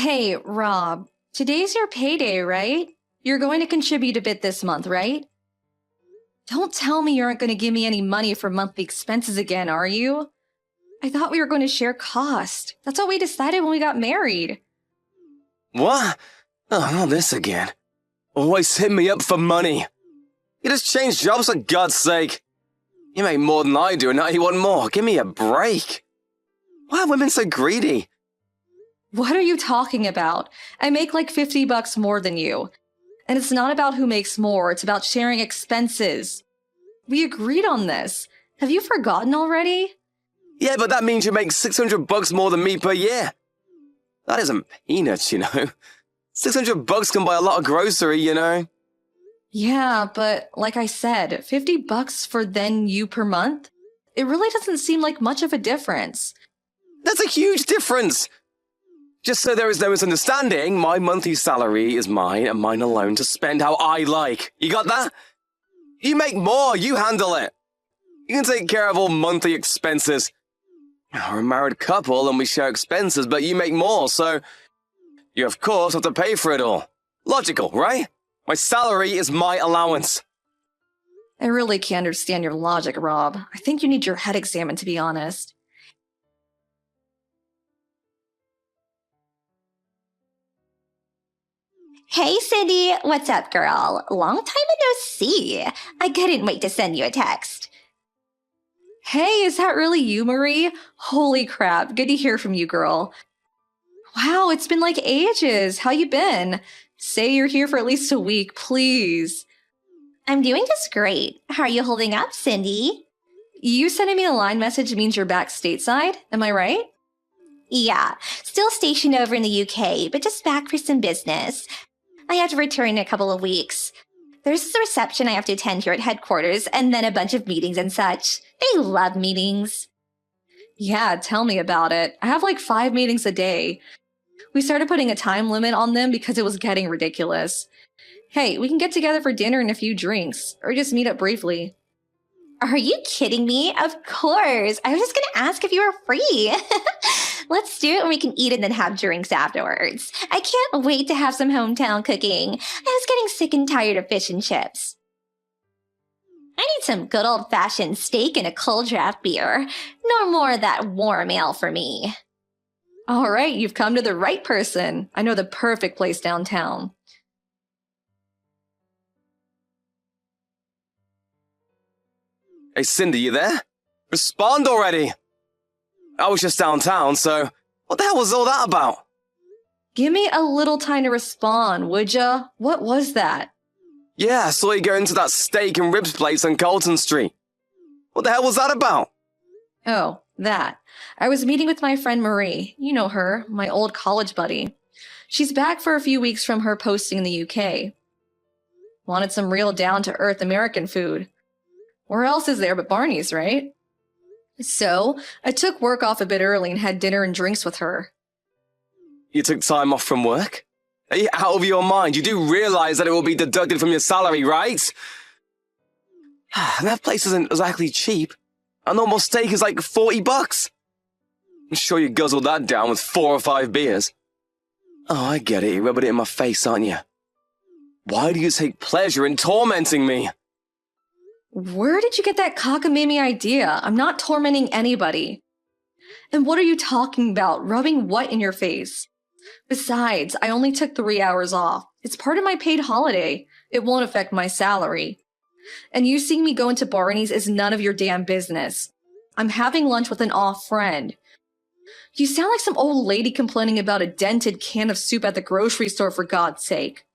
Hey, Rob, today's your payday, right? You're going to contribute a bit this month, right? Don't tell me you aren't going to give me any money for monthly expenses again, are you? I thought we were going to share cost. That's what we decided when we got married. What? Oh, not this again. Always hit me up for money. You just changed jobs for God's sake. You make more than I do and now you want more. Give me a break. Why are women so greedy? What are you talking about? I make like $50 more than you. And it's not about who makes more, it's about sharing expenses. We agreed on this. Have you forgotten already? Yeah, but that means you make $600 more than me per year. That isn't peanuts, you know. $600 can buy a lot of grocery, you know. Yeah, but like I said, $50 for then you per month? It really doesn't seem like much of a difference. That's a huge difference. Just so there is no misunderstanding, my monthly salary is mine and mine alone to spend how I like. You got that? You make more, you handle it. You can take care of all monthly expenses. We're a married couple and we share expenses, but you make more, so you of course have to pay for it all. Logical, right? My salary is my allowance. I really can't understand your logic, Rob. I think you need your head examined, to be honest. Hey, Cindy. What's up, girl? Long time no see. I couldn't wait to send you a text. Hey, is that really you, Marie? Holy crap, good to hear from you, girl. Wow, it's been like ages. How you been? Say you're here for at least a week, please. I'm doing just great. How are you holding up, Cindy? You sending me a line message means you're back stateside, am I right? Yeah, still stationed over in the UK, but just back for some business. I have to return in a couple of weeks. There's a reception I have to attend here at headquarters, and then a bunch of meetings and such. They love meetings. Yeah, tell me about it. I have like 5 meetings a day. We started putting a time limit on them because it was getting ridiculous. Hey, we can get together for dinner and a few drinks, or just meet up briefly. Are you kidding me? Of course. I was just going to ask if you were free. Let's do it and we can eat and then have drinks afterwards. I can't wait to have some hometown cooking. I was getting sick and tired of fish and chips. I need some good old-fashioned steak and a cold draft beer. No more of that warm ale for me. All right, you've come to the right person. I know the perfect place downtown. Hey, Cindy, you there? Respond already. I was just downtown, so what the hell was all that about? Give me a little time to respond, would ya? What was that? Yeah, I saw you go into that steak and ribs place on Colton Street. What the hell was that about? Oh, that. I was meeting with my friend Marie. You know her, my old college buddy. She's back for a few weeks from her posting in the UK. Wanted some real down-to-earth American food. Where else is there but Barney's, right? So, I took work off a bit early and had dinner and drinks with her. You took time off from work? Are you out of your mind? You do realize that it will be deducted from your salary, right? And that place isn't exactly cheap. A normal steak is like $40. I'm sure you guzzled that down with 4 or 5 beers. Oh, I get it. You're rubbing it in my face, aren't you? Why do you take pleasure in tormenting me? Where did you get that cockamamie idea? I'm not tormenting anybody. And what are you talking about? Rubbing what in your face? Besides, I only took 3 hours off. It's part of my paid holiday. It won't affect my salary. And you seeing me go into Barney's is none of your damn business. I'm having lunch with an off friend. You sound like some old lady complaining about a dented can of soup at the grocery store, for God's sake.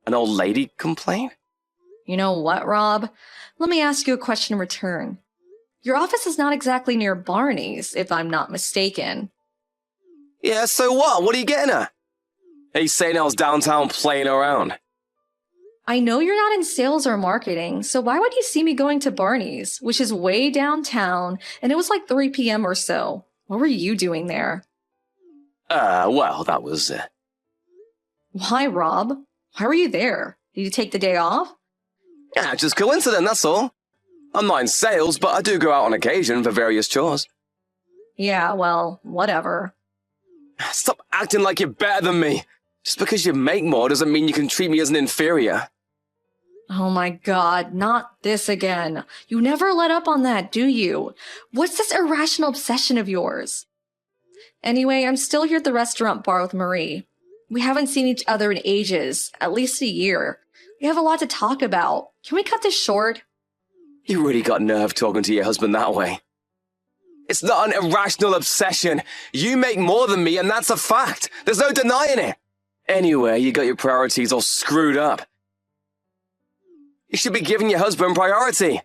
An old lady complain? You know what, Rob? Let me ask you a question in return. Your office is not exactly near Barney's, if I'm not mistaken. Yeah, so what? What are you getting at? Are you saying I was downtown playing around? I know you're not in sales or marketing, so why would you see me going to Barney's, which is way downtown, and it was like 3 p.m. or so? What were you doing there? Well, that was... Why, Rob? Why were you there? Did you take the day off? Yeah, just coincidence, that's all. I'm not in sales, but I do go out on occasion for various chores. Yeah, well, whatever. Stop acting like you're better than me. Just because you make more doesn't mean you can treat me as an inferior. Oh my god, not this again. You never let up on that, do you? What's this irrational obsession of yours? Anyway, I'm still here at the restaurant bar with Marie. We haven't seen each other in ages, at least a year. We have a lot to talk about. Can we cut this short? You really got nerve talking to your husband that way. It's not an irrational obsession. You make more than me, and that's a fact. There's no denying it. Anyway, you got your priorities all screwed up. You should be giving your husband priority.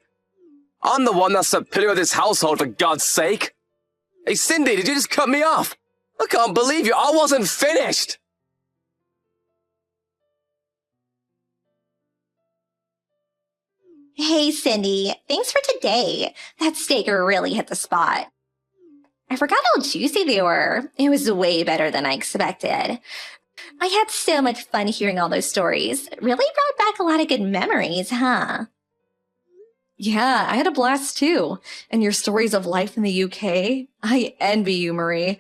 I'm the one that's the pillar of this household, for God's sake. Hey, Cindy, did you just cut me off? I can't believe you. I wasn't finished. Hey, Cindy. Thanks for today. That steak really hit the spot. I forgot how juicy they were. It was way better than I expected. I had so much fun hearing all those stories. Really brought back a lot of good memories, huh? Yeah, I had a blast too. And your stories of life in the UK? I envy you, Marie.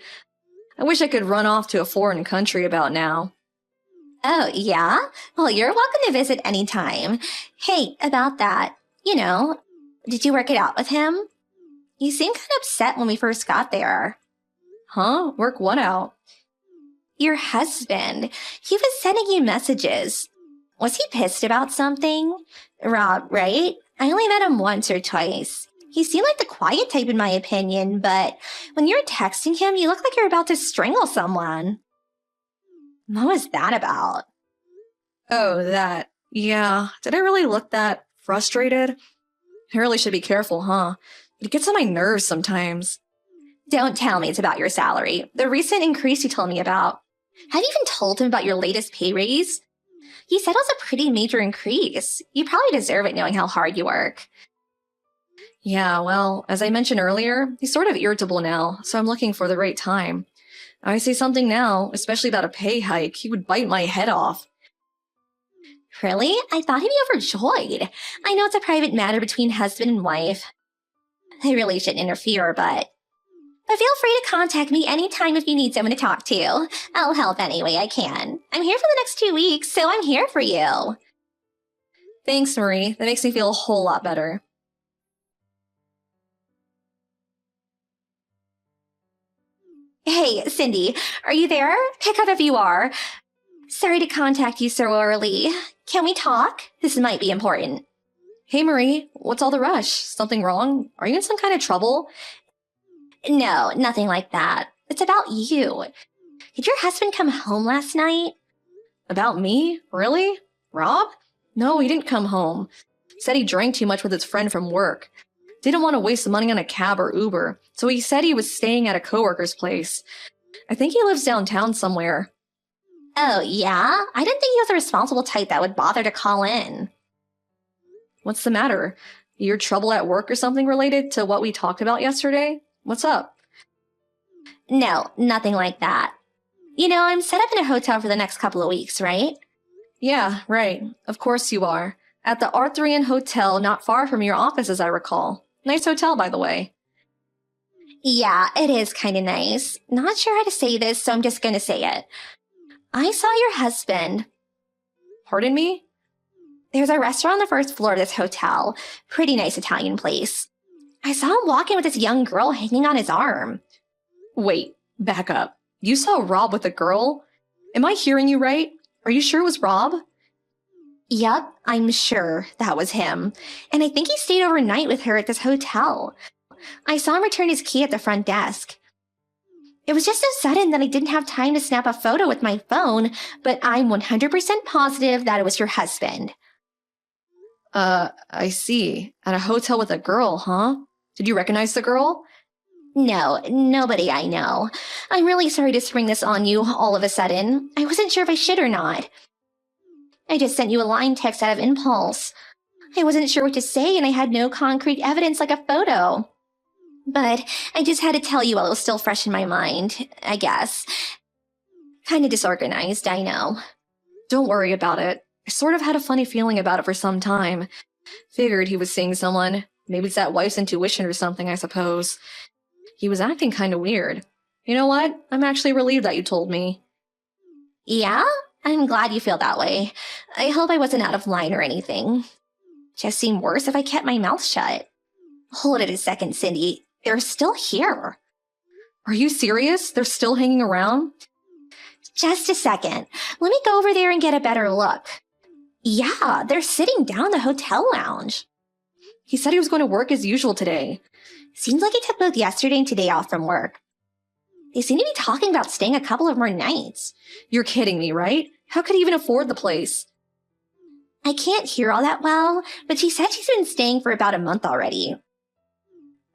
I wish I could run off to a foreign country about now. Oh, yeah? Well, you're welcome to visit anytime. Hey, about that, did you work it out with him? You seemed kind of upset when we first got there. Huh? Work what out? Your husband. He was sending you messages. Was he pissed about something? Rob, right? I only met him once or twice. He seemed like the quiet type in my opinion, but when you were texting him, you looked like you were about to strangle someone. What was that about? Oh, that. Yeah. Did I really look that frustrated? I really should be careful, huh? It gets on my nerves sometimes. Don't tell me it's about your salary. The recent increase you told me about. Have you even told him about your latest pay raise? He said it was a pretty major increase. You probably deserve it knowing how hard you work. Yeah, well, as I mentioned earlier, he's sort of irritable now, so I'm looking for the right time. I say something now, especially about a pay hike, he would bite my head off. Really? I thought he'd be overjoyed. I know it's a private matter between husband and wife. I really shouldn't interfere, but feel free to contact me anytime if you need someone to talk to. I'll help any way I can. I'm here for the next 2 weeks, so I'm here for you. Thanks, Marie. That makes me feel a whole lot better. Hey, Cindy, are you there? Pick up if you are. Sorry to contact you so early. Can we talk? This might be important. Hey, Marie, what's all the rush? Something wrong? Are you in some kind of trouble? No, nothing like that. It's about you. Did your husband come home last night? About me? Really? Rob? No, he didn't come home. Said he drank too much with his friend from work. Didn't want to waste money on a cab or Uber, so he said he was staying at a coworker's place. I think he lives downtown somewhere. Oh, yeah? I didn't think he was a responsible type that would bother to call in. What's the matter? Your trouble at work or something related to what we talked about yesterday? What's up? No, nothing like that. I'm set up in a hotel for the next couple of weeks, right? Yeah, right. Of course you are. At the Arthurian Hotel, not far from your office, as I recall. Nice hotel, by the way. Yeah, it is kind of nice. Not sure how to say this, so I'm just going to say it. I saw your husband. Pardon me? There's a restaurant on the first floor of this hotel. Pretty nice Italian place. I saw him walking with this young girl hanging on his arm. Wait, back up. You saw Rob with a girl? Am I hearing you right? Are you sure it was Rob? Yup, I'm sure that was him. And I think he stayed overnight with her at this hotel. I saw him return his key at the front desk. It was just so sudden that I didn't have time to snap a photo with my phone, but I'm 100% positive that it was your husband. I see. At a hotel with a girl, huh? Did you recognize the girl? No, nobody I know. I'm really sorry to spring this on you all of a sudden. I wasn't sure if I should or not. I just sent you a line text out of impulse. I wasn't sure what to say and I had no concrete evidence like a photo. But I just had to tell you while it was still fresh in my mind, I guess. Kinda disorganized, I know. Don't worry about it. I sort of had a funny feeling about it for some time. Figured he was seeing someone. Maybe it's that wife's intuition or something, I suppose. He was acting kinda weird. You know what? I'm actually relieved that you told me. Yeah? I'm glad you feel that way. I hope I wasn't out of line or anything. Just seemed worse if I kept my mouth shut. Hold it a second, Cindy. They're still here. Are you serious? They're still hanging around? Just a second. Let me go over there and get a better look. Yeah, they're sitting down in the hotel lounge. He said he was going to work as usual today. Seems like he took both yesterday and today off from work. They seem to be talking about staying a couple of more nights. You're kidding me, right? How could he even afford the place? I can't hear all that well, but she said she's been staying for about a month already.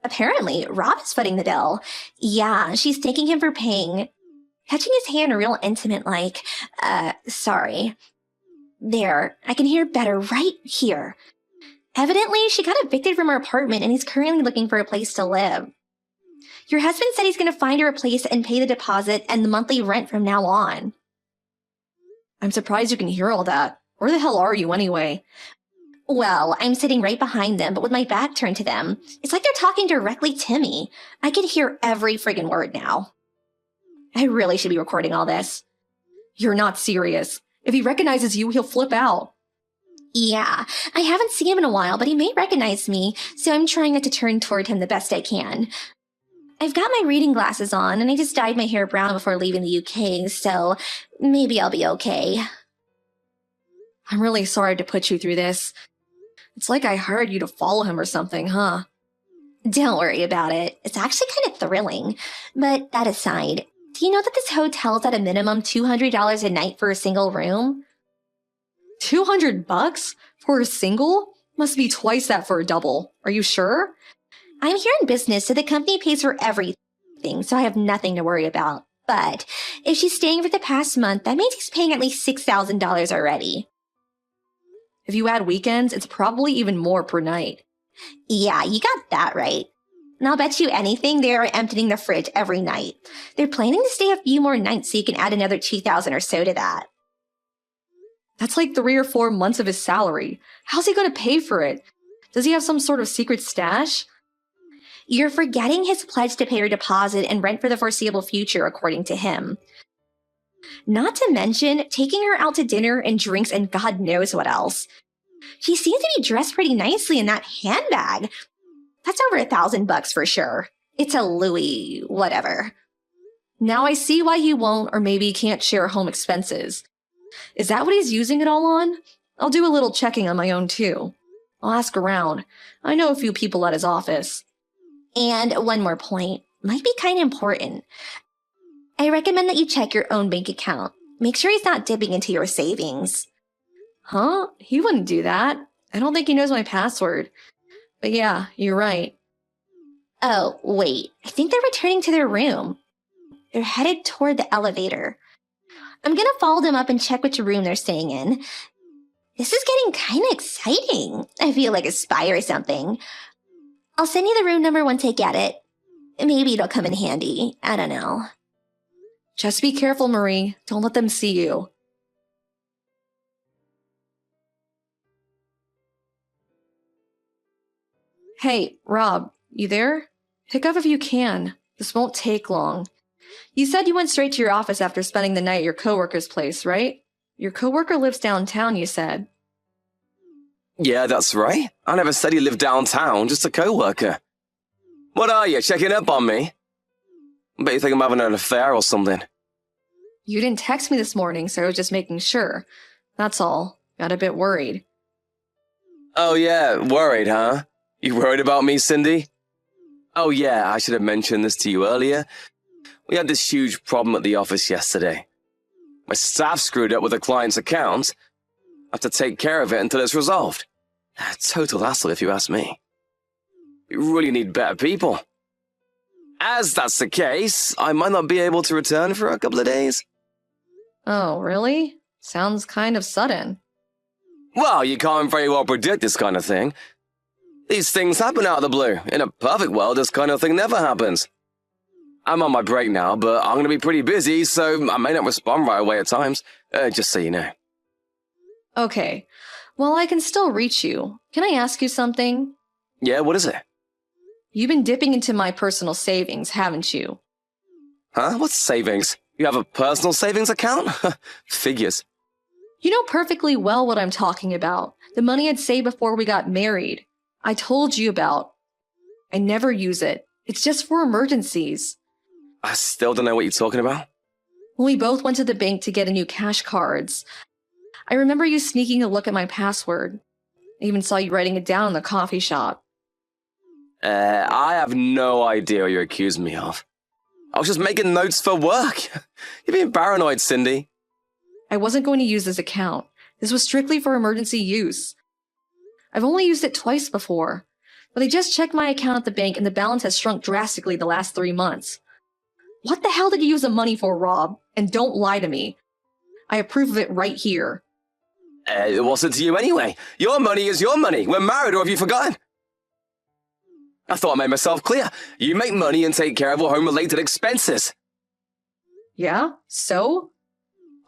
Apparently, Rob is footing the bill. Yeah, she's thanking him for paying. Touching his hand real intimate like, sorry. There, I can hear better right here. Evidently, she got evicted from her apartment and he's currently looking for a place to live. Your husband said he's going to find her a place and pay the deposit and the monthly rent from now on. I'm surprised you can hear all that. Where the hell are you anyway? Well, I'm sitting right behind them, but with my back turned to them. It's like they're talking directly to me. I can hear every friggin' word now. I really should be recording all this. You're not serious. If he recognizes you, he'll flip out. Yeah, I haven't seen him in a while, but he may recognize me, so I'm trying not to turn toward him the best I can. I've got my reading glasses on, and I just dyed my hair brown before leaving the UK, so maybe I'll be okay. I'm really sorry to put you through this. It's like I hired you to follow him or something, huh? Don't worry about it. It's actually kind of thrilling. But that aside, do you know that this hotel's at a minimum $200 a night for a single room? $200 for a single? Must be twice that for a double. Are you sure? I'm here in business, so the company pays for everything, so I have nothing to worry about. But if she's staying for the past month, that means she's paying at least $6,000 already. If you add weekends, it's probably even more per night. Yeah, you got that right. And I'll bet you anything they are emptying the fridge every night. They're planning to stay a few more nights so you can add another $2,000 or so to that. That's like 3 or 4 months of his salary. How's he going to pay for it? Does he have some sort of secret stash? You're forgetting his pledge to pay her deposit and rent for the foreseeable future, according to him. Not to mention taking her out to dinner and drinks and God knows what else. She seems to be dressed pretty nicely in that handbag. That's over $1,000 for sure. It's a Louis whatever. Now I see why he won't or maybe can't share home expenses. Is that what he's using it all on? I'll do a little checking on my own too. I'll ask around. I know a few people at his office. And one more point, might be kind of important. I recommend that you check your own bank account. Make sure he's not dipping into your savings. Huh? He wouldn't do that. I don't think he knows my password. But yeah, you're right. Oh, wait. I think they're returning to their room. They're headed toward the elevator. I'm gonna follow them up and check which room they're staying in. This is getting kind of exciting. I feel like a spy or something. I'll send you the room number once I get it. Maybe it'll come in handy. I don't know. Just be careful, Marie. Don't let them see you. Hey, Rob, you there? Pick up if you can. This won't take long. You said you went straight to your office after spending the night at your coworker's place, right? Your coworker lives downtown, you said. Yeah, that's right. I never said he lived downtown, just a co-worker. What are you, checking up on me? I bet you think I'm having an affair or something. You didn't text me this morning, so I was just making sure. That's all. Got a bit worried. Oh yeah, worried, huh? You worried about me, Cindy? Oh yeah, I should have mentioned this to you earlier. We had this huge problem at the office yesterday. My staff screwed up with a client's account. I have to take care of it until it's resolved. Total hassle if you ask me. We really need better people. As that's the case, I might not be able to return for a couple of days. Oh, really? Sounds kind of sudden. Well, you can't very well predict this kind of thing. These things happen out of the blue. In a perfect world, this kind of thing never happens. I'm on my break now, but I'm going to be pretty busy, so I may not respond right away at times, just so you know. Okay. Well, I can still reach you. Can I ask you something? Yeah, what is it? You've been dipping into my personal savings, haven't you? Huh? What's savings? You have a personal savings account? Figures. You know perfectly well what I'm talking about. The money I'd saved before we got married. I told you about. I never use it. It's just for emergencies. I still don't know what you're talking about. When we both went to the bank to get a new cash cards, I remember you sneaking a look at my password. I even saw you writing it down in the coffee shop. I have no idea what you're accusing me of. I was just making notes for work. You're being paranoid, Cindy. I wasn't going to use this account. This was strictly for emergency use. I've only used it twice before, but I just checked my account at the bank and the balance has shrunk drastically the last 3 months. What the hell did you use the money for, Rob? And don't lie to me. I have proof of it right here. It wasn't to you anyway. Your money is your money. We're married, or have you forgotten? I thought I made myself clear. You make money and take care of all home-related expenses. Yeah? So?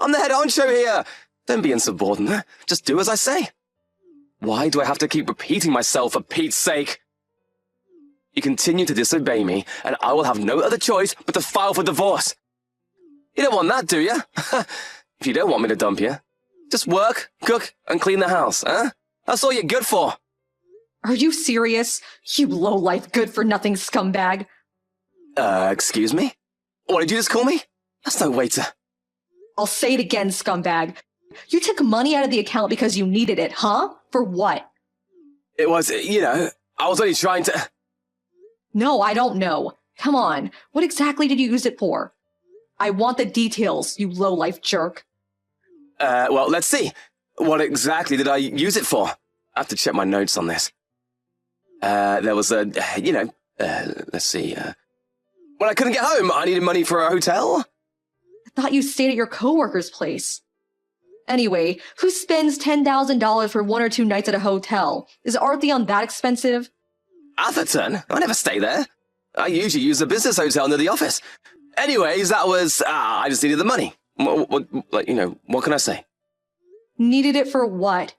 I'm the head honcho here. Don't be insubordinate. Just do as I say. Why do I have to keep repeating myself for Pete's sake? You continue to disobey me, and I will have no other choice but to file for divorce. You don't want that, do you? If you don't want me to dump you, just work, cook, and clean the house, huh? That's all you're good for. Are you serious? You low-life, good-for-nothing scumbag. Excuse me? What did you just call me? That's no way to... I'll say it again, scumbag. You took money out of the account because you needed it, huh? For what? It was, I was only trying to... No, I don't know. Come on. What exactly did you use it for? I want the details, you low-life jerk. Well, let's see. What exactly did I use it for? I have to check my notes on this. There was let's see. When I couldn't get home, I needed money for a hotel. I thought you stayed at your coworker's place. Anyway, who spends $10,000 for 1 or 2 nights at a hotel? Is Artheon that expensive? Atherton? I never stay there. I usually use a business hotel near the office. Anyways, that was, I just needed the money. What can I say? Needed it for what?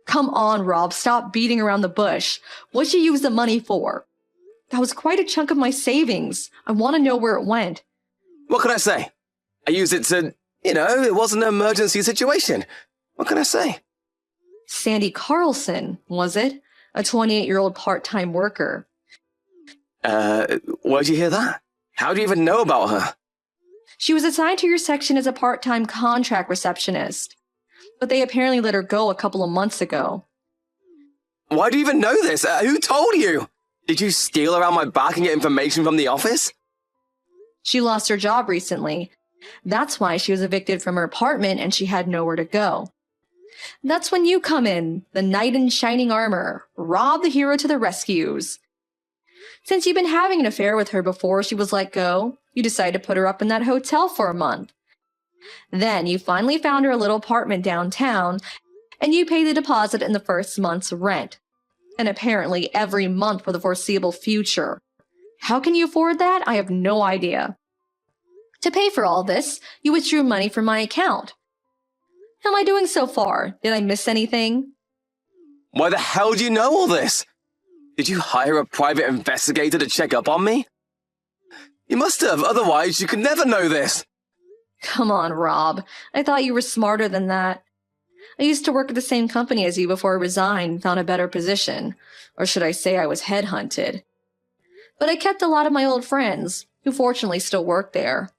Come on, Rob, stop beating around the bush. What'd you use the money for? That was quite a chunk of my savings. I want to know where it went. What can I say? I used it to, it wasn't an emergency situation. What can I say? Sandy Carlson, was it? A 28-year-old part-time worker. Where'd you hear that? How do you even know about her? She was assigned to your section as a part-time contract receptionist, but they apparently let her go a couple of months ago. Why do you even know this? Who told you? Did you steal around my back and get information from the office? She lost her job recently. That's why she was evicted from her apartment and she had nowhere to go. That's when you come in, the knight in shining armor, Rob the hero to the rescues. Since you've been having an affair with her before she was let go, you decided to put her up in that hotel for a month. Then you finally found her a little apartment downtown, and you paid the deposit in the first month's rent. And apparently every month for the foreseeable future. How can you afford that? I have no idea. To pay for all this, you withdrew money from my account. How am I doing so far? Did I miss anything? Why the hell do you know all this? Did you hire a private investigator to check up on me? You must have, otherwise you could never know this. Come on, Rob. I thought you were smarter than that. I used to work at the same company as you before I resigned and found a better position. Or should I say I was headhunted. But I kept a lot of my old friends, who fortunately still work there.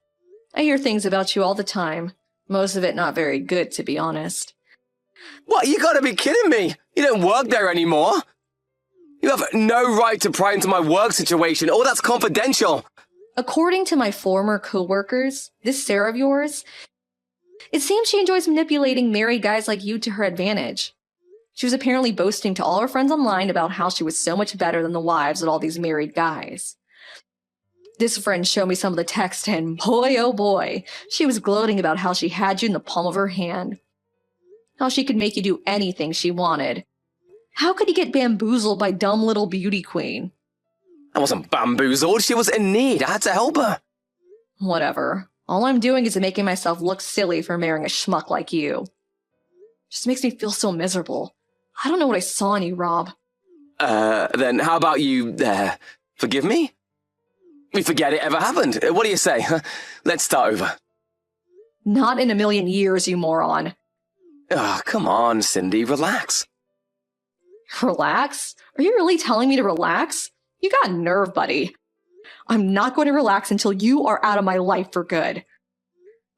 I hear things about you all the time. Most of it not very good, to be honest. What? You gotta be kidding me! You don't work there anymore! You have no right to pry into my work situation. All that's confidential. According to my former co-workers, this Sarah of yours, it seems she enjoys manipulating married guys like you to her advantage. She was apparently boasting to all her friends online about how she was so much better than the wives of all these married guys. This friend showed me some of the text and boy oh boy, she was gloating about how she had you in the palm of her hand. How she could make you do anything she wanted. How could you get bamboozled by dumb little beauty queen? I wasn't bamboozled, she was in need. I had to help her. Whatever. All I'm doing is making myself look silly for marrying a schmuck like you. Just makes me feel so miserable. I don't know what I saw in you, Rob. Then how about you, forgive me? We forget it ever happened. What do you say? Let's start over. Not in a million years, you moron. Ah, come on, Cindy, relax. Relax? Are you really telling me to relax? You got nerve, buddy. I'm not going to relax until you are out of my life for good.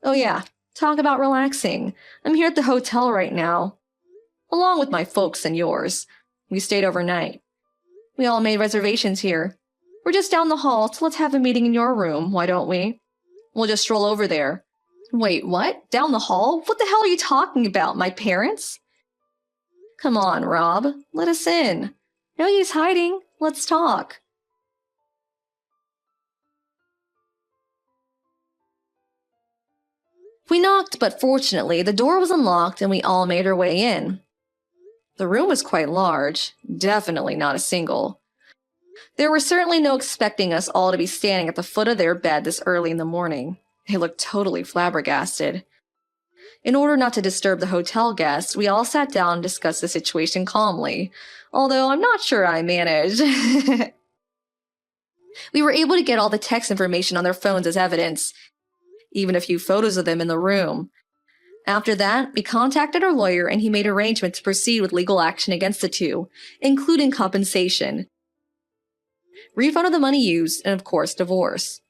Oh yeah, talk about relaxing. I'm here at the hotel right now, along with my folks and yours. We stayed overnight. We all made reservations here. We're just down the hall, so let's have a meeting in your room, why don't we? We'll just stroll over there. Wait, what? Down the hall? What the hell are you talking about? My parents? Come on, Rob. Let us in. No use hiding. Let's talk. We knocked, but fortunately, the door was unlocked and we all made our way in. The room was quite large, definitely not a single. There were certainly no expecting us all to be standing at the foot of their bed this early in the morning. They looked totally flabbergasted. In order not to disturb the hotel guests, we all sat down and discussed the situation calmly, although I'm not sure I managed. We were able to get all the text information on their phones as evidence, even a few photos of them in the room. After that, we contacted our lawyer and he made arrangements to proceed with legal action against the two, including compensation, refund of the money used, and of course, divorce.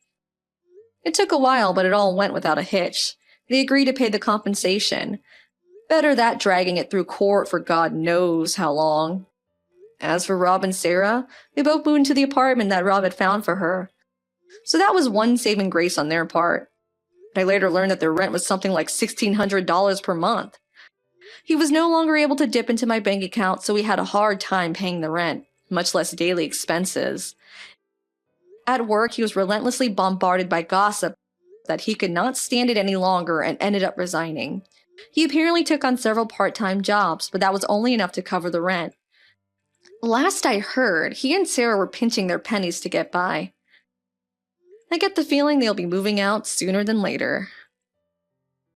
It took a while, but it all went without a hitch. They agreed to pay the compensation. Better that dragging it through court for God knows how long. As for Rob and Sarah, they both moved into the apartment that Rob had found for her. So that was one saving grace on their part. I later learned that their rent was something like $1,600 per month. He was no longer able to dip into my bank account, so we had a hard time paying the rent, much less daily expenses. At work, he was relentlessly bombarded by gossip that he could not stand it any longer and ended up resigning. He apparently took on several part-time jobs, but that was only enough to cover the rent. Last I heard, he and Sarah were pinching their pennies to get by. I get the feeling they'll be moving out sooner than later.